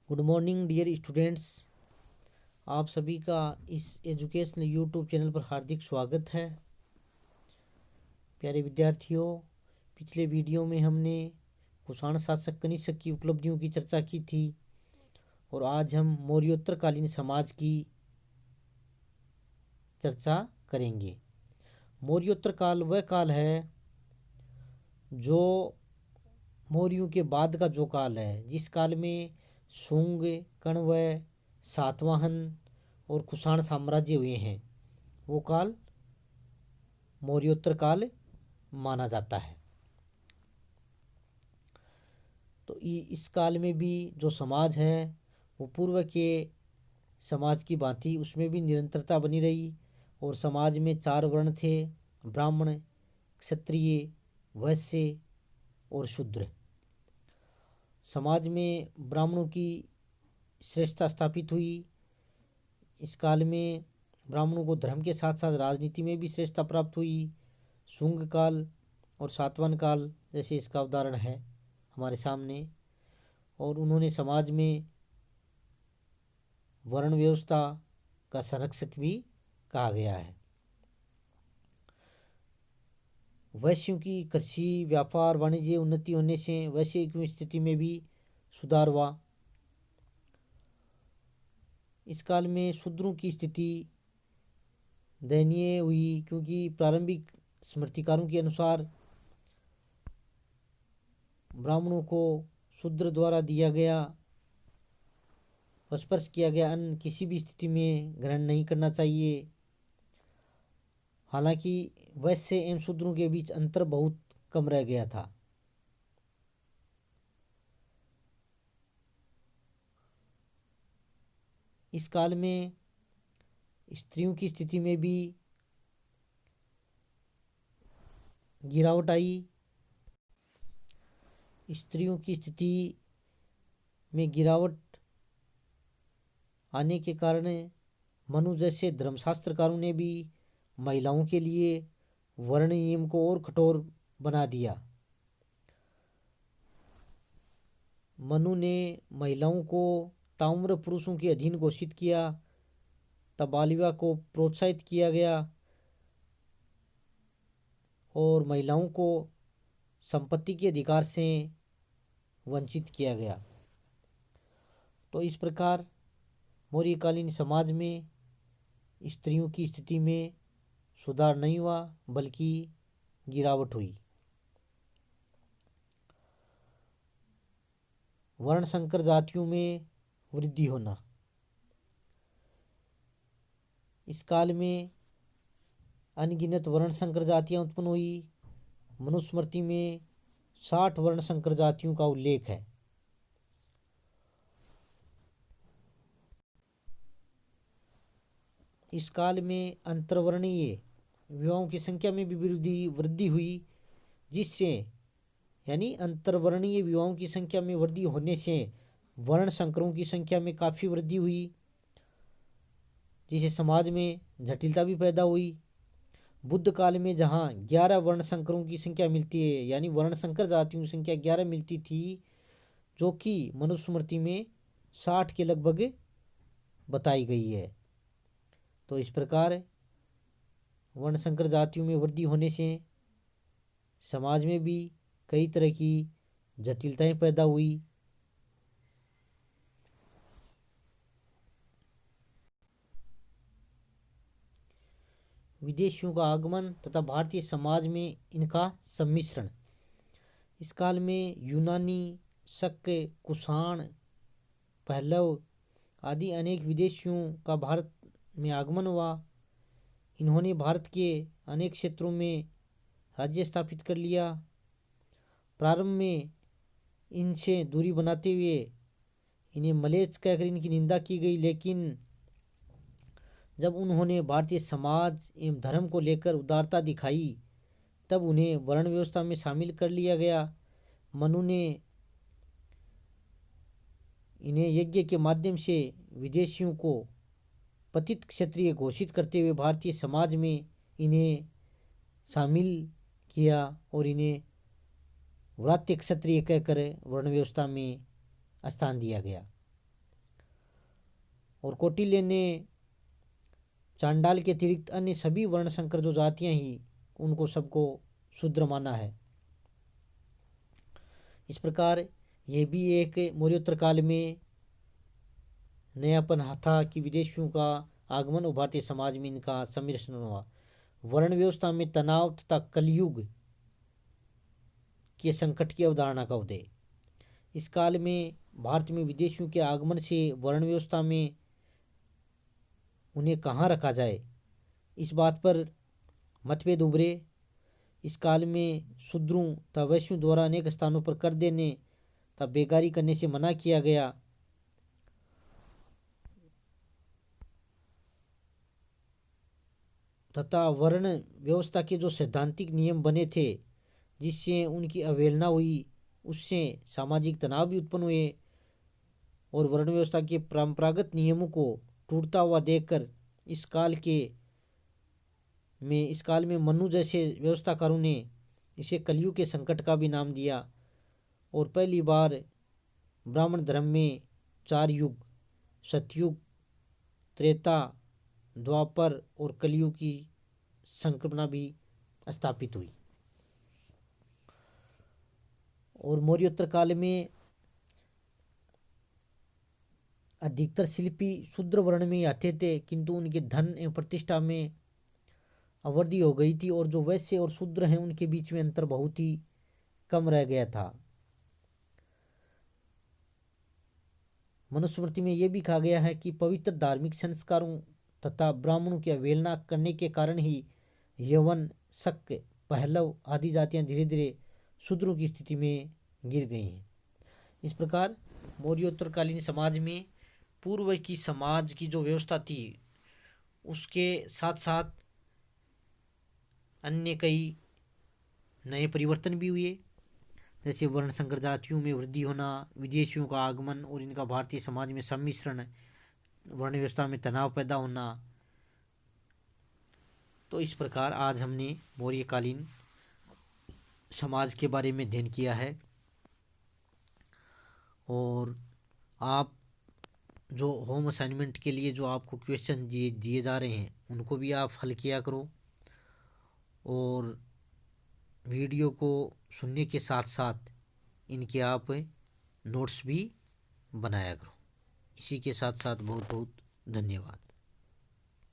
Good morning dear students. आप सभी का इस एजुकेशनल यूट्यूब चैनल पर हार्दिक स्वागत है। प्यारे विद्यार्थियों, पिछले वीडियो में हमने कुषाण शासक कनिष्क की उपलब्धियों की चर्चा की थी और आज हम मौर्योत्तरकालीन समाज की चर्चा करेंगे। मौर्योत्तर काल वह काल है जो मौर्यों के बाद का जो काल है, जिस काल में शुंग, कण्व, सातवाहन और कुषाण साम्राज्य हुए हैं, वो काल मौर्योत्तर काल माना जाता है। तो इस काल में भी जो समाज है वो पूर्व के समाज की भांति उसमें भी निरंतरता बनी रही और समाज में 4 वर्ण थे: ब्राह्मण, क्षत्रिय, वैश्य और शूद्र। समाज में ब्राह्मणों की श्रेष्ठता स्थापित हुई। इस काल में ब्राह्मणों को धर्म के साथ साथ राजनीति में भी श्रेष्ठता प्राप्त हुई। शुंग काल और सातवाहन काल जैसे इसका उदाहरण है हमारे सामने। और उन्होंने समाज में वर्ण व्यवस्था का संरक्षक भी कहा गया है। वैश्यों की कृषि, व्यापार, वाणिज्य उन्नति होने से वैश्विक की स्थिति में भी सुधार हुआ। इस काल में शूद्रों की स्थिति दयनीय हुई, क्योंकि प्रारंभिक स्मृतिकारों के अनुसार ब्राह्मणों को शूद्र द्वारा दिया गया स्पर्श किया गया अन्न किसी भी स्थिति में ग्रहण नहीं करना चाहिए। हालांकि वैश्य एवं शूद्रों के बीच अंतर बहुत कम रह गया था। इस काल में स्त्रियों की स्थिति में भी गिरावट आई। स्त्रियों की स्थिति में गिरावट आने के कारण मनु जैसे धर्मशास्त्रकारों ने भी महिलाओं के लिए वर्ण नियम को और कठोर बना दिया। मनु ने महिलाओं को ताम्र पुरुषों के अधीन घोषित किया। तब बालिका को प्रोत्साहित किया गया और महिलाओं को संपत्ति के अधिकार से वंचित किया गया। तो इस प्रकार मौर्यकालीन समाज में स्त्रियों की स्थिति में सुधार नहीं हुआ बल्कि गिरावट हुई। वर्ण संकर जातियों में वृद्धि होना। इस काल में अनगिनत वर्ण संकर जातियां उत्पन्न हुई। मनुस्मृति में 60 वर्ण संकर जातियों का उल्लेख है। इस काल में अंतर्वर्णीय विवाहों की संख्या में भी वृद्धि हुई, जिससे यानी अंतर्वर्णीय विवाहों की संख्या में वृद्धि होने से वर्ण संकरों की संख्या में काफ़ी वृद्धि हुई, जिससे समाज में जटिलता भी पैदा हुई। बुद्ध काल में जहाँ 11 वर्ण संकरों की संख्या मिलती है, यानी वर्ण संकर जातियों की संख्या 11 मिलती थी, जो कि मनुस्मृति में 60 के लगभग बताई गई है। तो इस प्रकार वर्ण संकर जातियों में वृद्धि होने से समाज में भी कई तरह की जटिलताएं पैदा हुई। विदेशियों का आगमन तथा भारतीय समाज में इनका सम्मिश्रण। इस काल में यूनानी, शक, कुषाण, पहलव आदि अनेक विदेशियों का भारत में आगमन हुआ। इन्होंने भारत के अनेक क्षेत्रों में राज्य स्थापित कर लिया। प्रारंभ में इनसे दूरी बनाते हुए इन्हें मलेच्छ कहकर इनकी निंदा की गई, लेकिन जब उन्होंने भारतीय समाज एवं धर्म को लेकर उदारता दिखाई तब उन्हें वर्ण व्यवस्था में शामिल कर लिया गया। मनु ने इन्हें यज्ञ के माध्यम से विदेशियों को पतित क्षत्रिय घोषित करते हुए भारतीय समाज में इन्हें शामिल किया और इन्हें व्रात्य क्षत्रिय कहकर वर्ण व्यवस्था में स्थान दिया गया। और कौटिल्य ने चांडाल के अतिरिक्त अन्य सभी वर्ण संकर जो जातियां ही उनको सबको शूद्र माना है। इस प्रकार ये भी एक मौर्योत्तर काल में नयापन था कि विदेशियों का आगमन और भारतीय समाज में इनका सम्मिश्रण हुआ। वर्ण व्यवस्था में तनाव तथा कलयुग के संकट की अवधारणा का उदय। इस काल में भारत में विदेशियों के आगमन से वर्ण व्यवस्था में उन्हें कहाँ रखा जाए, इस बात पर मतभेद उभरे। इस काल में शूद्रों तथा वैश्यों द्वारा अनेक स्थानों पर कर देने तथा बेगारी करने से मना किया गया तथा वर्ण व्यवस्था के जो सैद्धांतिक नियम बने थे जिससे उनकी अवहेलना हुई, उससे सामाजिक तनाव भी उत्पन्न हुए और वर्ण व्यवस्था के परंपरागत नियमों को टूटता हुआ देखकर इस काल में मनु जैसे व्यवस्थाकारों ने इसे कलयुग के संकट का भी नाम दिया और पहली बार ब्राह्मण धर्म में 4 युग सतयुग, त्रेता, द्वापर और कलयुग की संकल्पना भी स्थापित हुई। और मौर्योत्तर काल में अधिकतर शिल्पी शूद्र वर्ण में आते थे, किंतु उनके धन एवं प्रतिष्ठा में अवृद्धि हो गई थी और जो वैश्य और शूद्र हैं उनके बीच में अंतर बहुत ही कम रह गया था। मनुस्मृति में यह भी कहा गया है कि पवित्र धार्मिक संस्कारों तथा ब्राह्मणों की अवहेलना करने के कारण ही यवन, शक, पहलव आदि जातियां धीरे धीरे शूद्रों की स्थिति में गिर गई हैं। इस प्रकार मौर्योत्तरकालीन समाज में पूर्व की समाज की जो व्यवस्था थी उसके साथ साथ अन्य कई नए परिवर्तन भी हुए, जैसे वर्ण संकर जातियों में वृद्धि होना, विदेशियों का आगमन और इनका भारतीय समाज में सम्मिश्रण, वर्ण व्यवस्था में तनाव पैदा होना। तो इस प्रकार आज हमने मौर्यकालीन समाज के बारे में अध्ययन किया है और आप जो होम असाइनमेंट के लिए जो आपको क्वेश्चन दिए जा रहे हैं उनको भी आप हल किया करो और वीडियो को सुनने के साथ साथ इनके आप नोट्स भी बनाया करो। इसी के साथ साथ बहुत बहुत धन्यवाद।